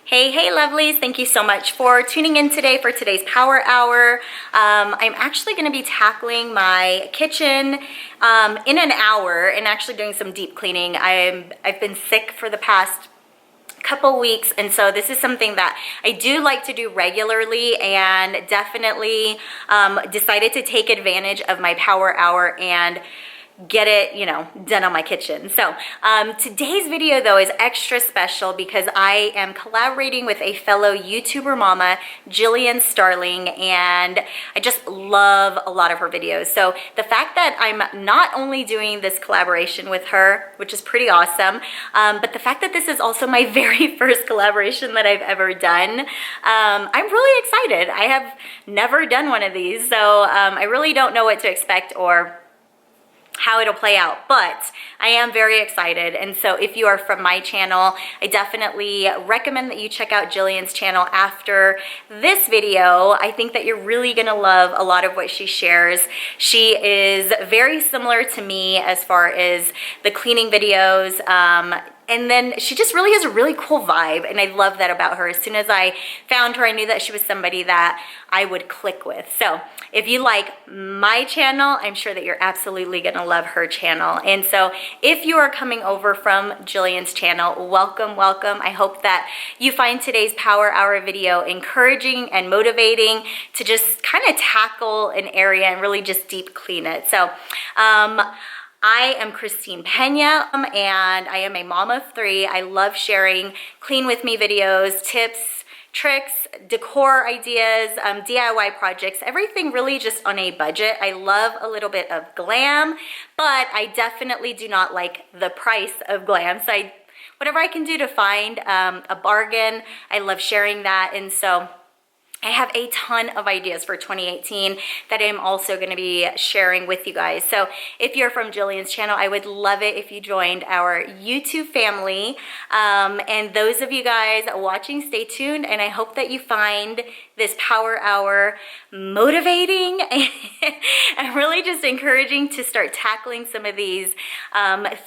Hey lovelies, thank you so much for tuning in today for today's power hour. I'm actually going to be tackling my kitchen in an hour and actually doing some deep cleaning. I've been sick for the past couple weeks, and so this is something that I do like to do regularly, and definitely decided to take advantage of my power hour and get it, done on my kitchen. So today's video though is extra special because I am collaborating with a fellow YouTuber mama, Jillian Starling, and I just love a lot of her videos. So the fact that I'm not only doing this collaboration with her, which is pretty awesome, but the fact that this is also my very first collaboration that I've ever done, I'm really excited. I have never done one of these, so I really don't know what to expect or how it'll play out, but I am very excited. And so if you are from my channel, I definitely recommend that you check out Jillian's channel after this video. I think that you're really gonna love a lot of what she shares. She is very similar to me as far as the cleaning videos, and then she just really has a really cool vibe, and I love that about her. As soon as I found her, I knew that she was somebody that I would click with. So if you like my channel, I'm sure that you're absolutely gonna love her channel. And so if you are coming over from Jillian's channel, welcome, welcome. I hope that you find today's Power Hour video encouraging and motivating to just kind of tackle an area and really just deep clean it. So, I am Christine Pena, and I am a mom of 3. I love sharing clean with me videos, tips, tricks, decor ideas, DIY projects, everything really just on a budget. I love a little bit of glam, but I definitely do not like the price of glam. So whatever I can do to find a bargain, I love sharing that. And so I have a ton of ideas for 2018 that I'm also going to be sharing with you guys. So if you're from Jillian's channel, I would love it if you joined our YouTube family. And those of you guys watching, stay tuned. And I hope that you find this power hour motivating and really just encouraging to start tackling some of these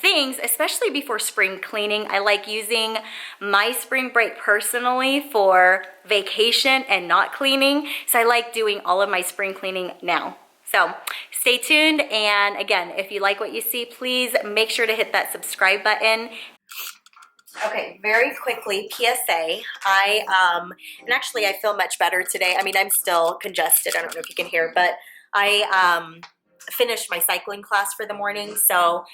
things, especially before spring cleaning. I like using my spring break personally for vacation and not cleaning. So I like doing all of my spring cleaning now. So stay tuned. And again, if you like what you see, please make sure to hit that subscribe button. Okay, very quickly, PSA. And actually I feel much better today. I mean, I'm still congested. I don't know if you can hear, but I finished my cycling class for the morning. So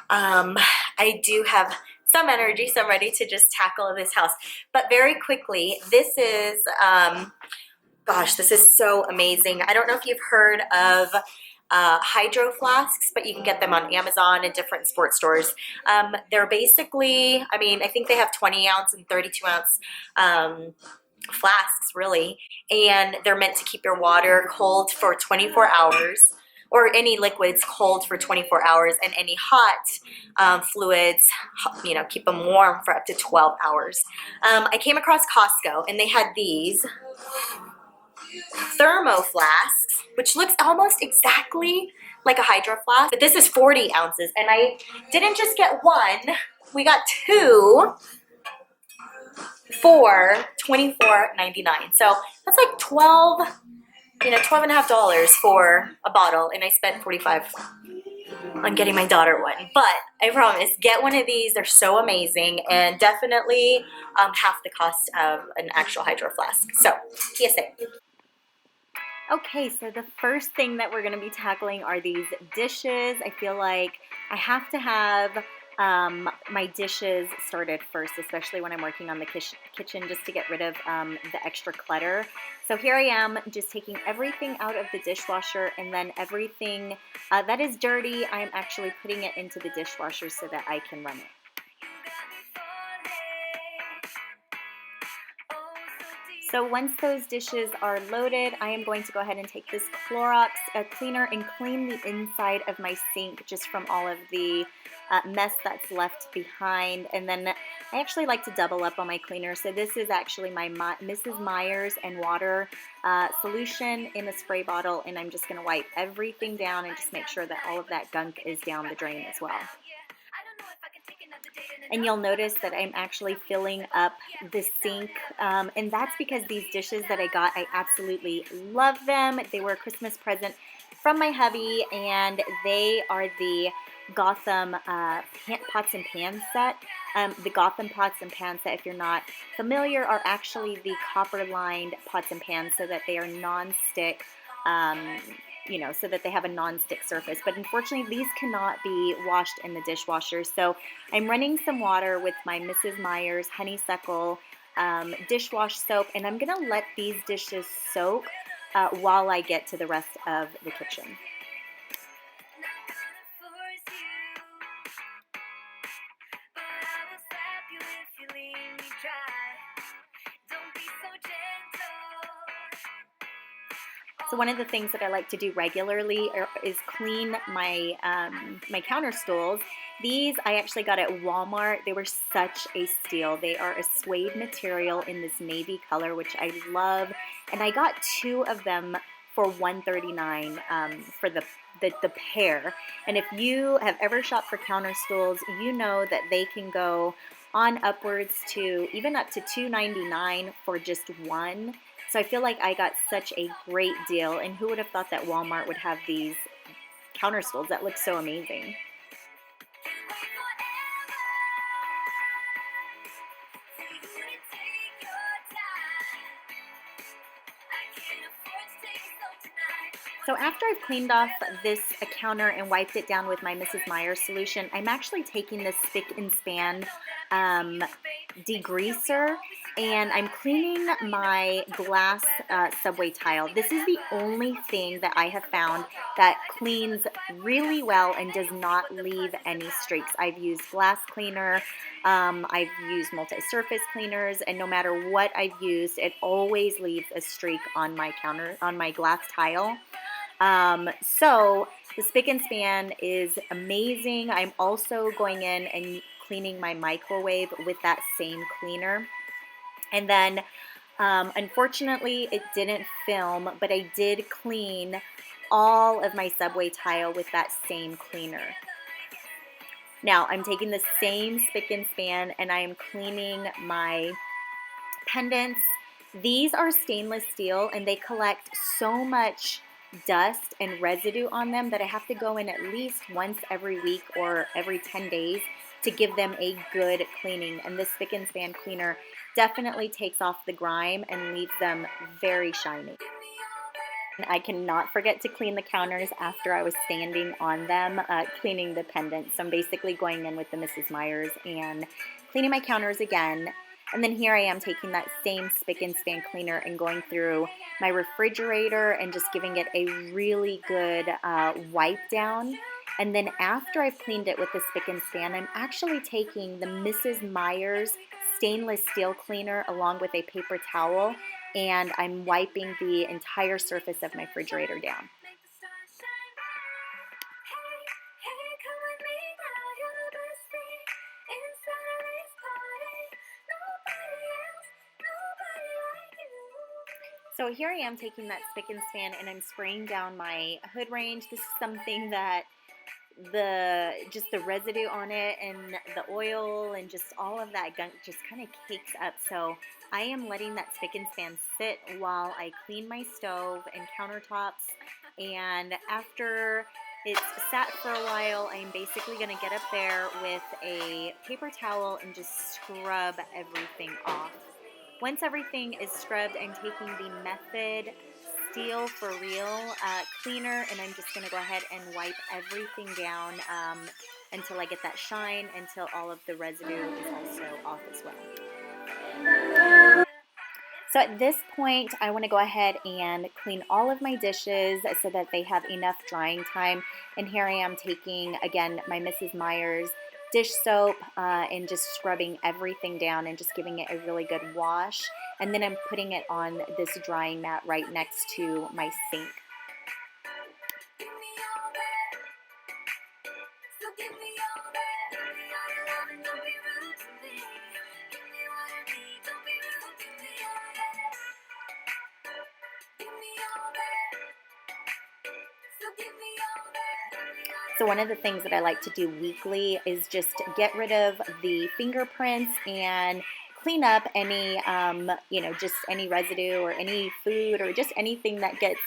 I do have some energy, so I'm ready to just tackle this house. But very quickly, this is, gosh, this is so amazing. I don't know if you've heard of hydro flasks, but you can get them on Amazon and different sports stores. They're basically, I mean, I think they have 20 ounce and 32 ounce flasks really, and they're meant to keep your water cold for 24 hours, or any liquids cold for 24 hours, and any hot fluids, keep them warm for up to 12 hours. I came across Costco, and they had these thermo flasks, which looks almost exactly like a hydro flask, but this is 40 ounces, and I didn't just get one, we got 2 for $24.99. So that's like $12 and a half dollars for a bottle, and I spent $45 on getting my daughter one. But I promise, get one of these. They're so amazing, and definitely half the cost of an actual hydro flask. So PSA. Okay, so the first thing that we're going to be tackling are these dishes. I feel like I have to have my dishes sorted first, especially when I'm working on the kitchen, just to get rid of the extra clutter. So here I am, just taking everything out of the dishwasher, and then everything that is dirty, I'm actually putting it into the dishwasher so that I can run it. So once those dishes are loaded, I am going to go ahead and take this Clorox cleaner and clean the inside of my sink just from all of the mess that's left behind. And then I actually like to double up on my cleaner. So this is actually my Mrs. Meyer's and water solution in a spray bottle. And I'm just going to wipe everything down and just make sure that all of that gunk is down the drain as well. And you'll notice that I'm actually filling up the sink. And that's because these dishes that I got, I absolutely love them. They were a Christmas present from my hubby, and they are the Gotham pots and pans set. The Gotham pots and pans set, if you're not familiar, are actually the copper lined pots and pans so that they are non-stick, so that they have a non-stick surface. But unfortunately, these cannot be washed in the dishwasher. So I'm running some water with my Mrs. Meyer's honeysuckle dishwash soap, and I'm gonna let these dishes soak while I get to the rest of the kitchen. So one of the things that I like to do regularly is clean my my counter stools. These I actually got at Walmart. They were such a steal. They are a suede material in this navy color, which I love. And I got 2 of them for $1.39 for the pair. And if you have ever shopped for counter stools, you know that they can go on upwards to even up to $2.99 for just one. So I feel like I got such a great deal, and who would have thought that Walmart would have these counter stools that look so amazing. So after I've cleaned off this counter and wiped it down with my Mrs. Meyer's solution, I'm actually taking this spick and span degreaser, and I'm cleaning my glass subway tile. This is the only thing that I have found that cleans really well and does not leave any streaks. I've used glass cleaner, I've used multi-surface cleaners, and no matter what I've used, it always leaves a streak on my glass tile. So the spick and span is amazing. I'm also going in and cleaning my microwave with that same cleaner. And then, unfortunately, it didn't film, but I did clean all of my subway tile with that same cleaner. Now, I'm taking the same spick and span and I am cleaning my pendants. These are stainless steel and they collect so much dust and residue on them that I have to go in at least once every week or every 10 days to give them a good cleaning. And this spick and span cleaner definitely takes off the grime and leaves them very shiny. I cannot forget to clean the counters after I was standing on them, cleaning the pendants. So I'm basically going in with the Mrs. Meyer's and cleaning my counters again. And then here I am taking that same spick and span cleaner and going through my refrigerator and just giving it a really good wipe down. And then after I've cleaned it with the spick and span, I'm actually taking the Mrs. Meyer's stainless steel cleaner along with a paper towel, and I'm wiping the entire surface of my refrigerator down. So here I am taking that spick and span and I'm spraying down my hood range. This is something that the residue on it and the oil and just all of that gunk just kind of cakes up. So I am letting that spick and span sit while I clean my stove and countertops. And after it's sat for a while, I'm basically going to get up there with a paper towel and just scrub everything off. Once everything is scrubbed, I'm taking the Method Steel for Real cleaner, and I'm just going to go ahead and wipe everything down until I get that shine, until all of the residue is also off as well. So at this point, I want to go ahead and clean all of my dishes so that they have enough drying time. And here I am taking, again, my Mrs. Meyer's dish soap and just scrubbing everything down and just giving it a really good wash. And then I'm putting it on this drying mat right next to my sink. So one of the things that I like to do weekly is just get rid of the fingerprints and clean up any, just any residue or any food or just anything that gets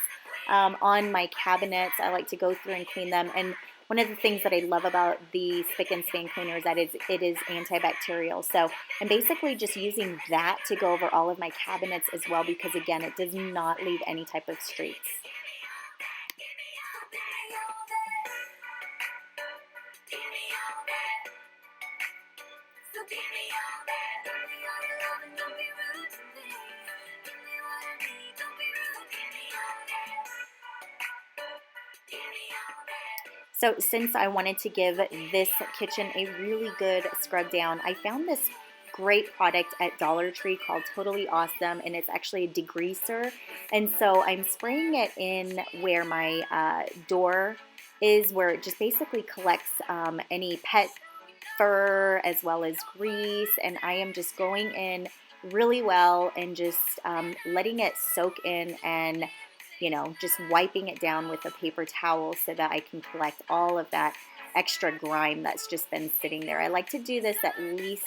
on my cabinets. I like to go through and clean them. And one of the things that I love about the spick and span cleaner is that it is antibacterial. So I'm basically just using that to go over all of my cabinets as well, because again, it does not leave any type of streaks. So since I wanted to give this kitchen a really good scrub down, I found this great product at Dollar Tree called Totally Awesome, and it's actually a degreaser. And so I'm spraying it in where my door is, where it just basically collects any pet fur as well as grease, and I am just going in really well and just letting it soak in, and just wiping it down with a paper towel so that I can collect all of that extra grime that's just been sitting there. I like to do this at least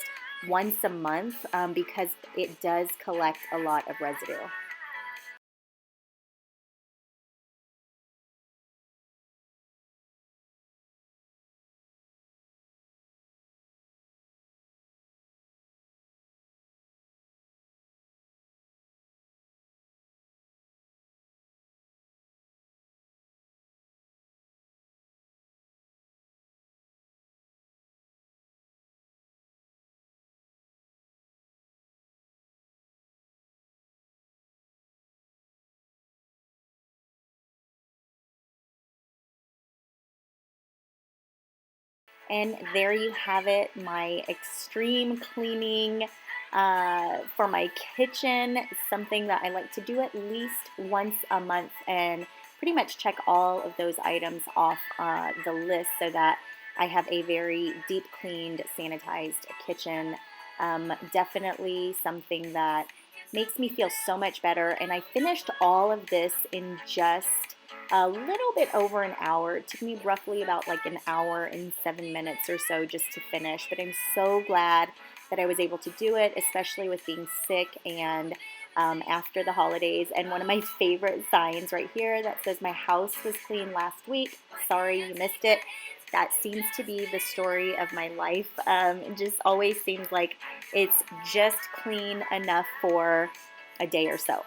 once a month because it does collect a lot of residue. And there you have it, my extreme cleaning for my kitchen, something that I like to do at least once a month and pretty much check all of those items off the list so that I have a very deep cleaned, sanitized kitchen. Definitely something that makes me feel so much better. And I finished all of this in just a little bit over an hour. It took me roughly about like an hour and 7 minutes or so just to finish, but I'm so glad that I was able to do it, especially with being sick and after the holidays. And one of my favorite signs right here that says my house was clean last week. Sorry you missed it. That seems to be the story of my life. It just always seems like it's just clean enough for a day or so.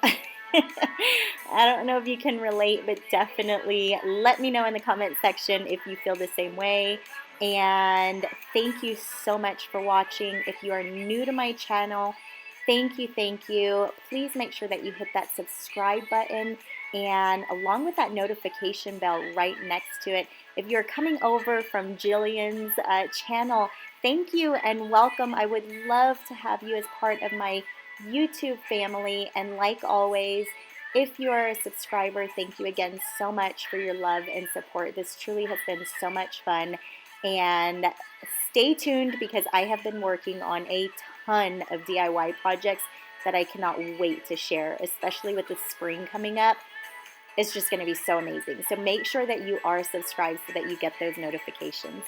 I don't know if you can relate, but definitely let me know in the comment section if you feel the same way. And thank you so much for watching. If you are new to my channel, thank you, thank you. Please make sure that you hit that subscribe button and along with that notification bell right next to it. If you're coming over from Jillian's channel, thank you and welcome. I would love to have you as part of my YouTube family. And like always, if you are a subscriber, thank you again so much for your love and support. This truly has been so much fun. And stay tuned because I have been working on a ton of DIY projects that I cannot wait to share, especially with the spring coming up. It's just going to be so amazing. So make sure that you are subscribed so that you get those notifications.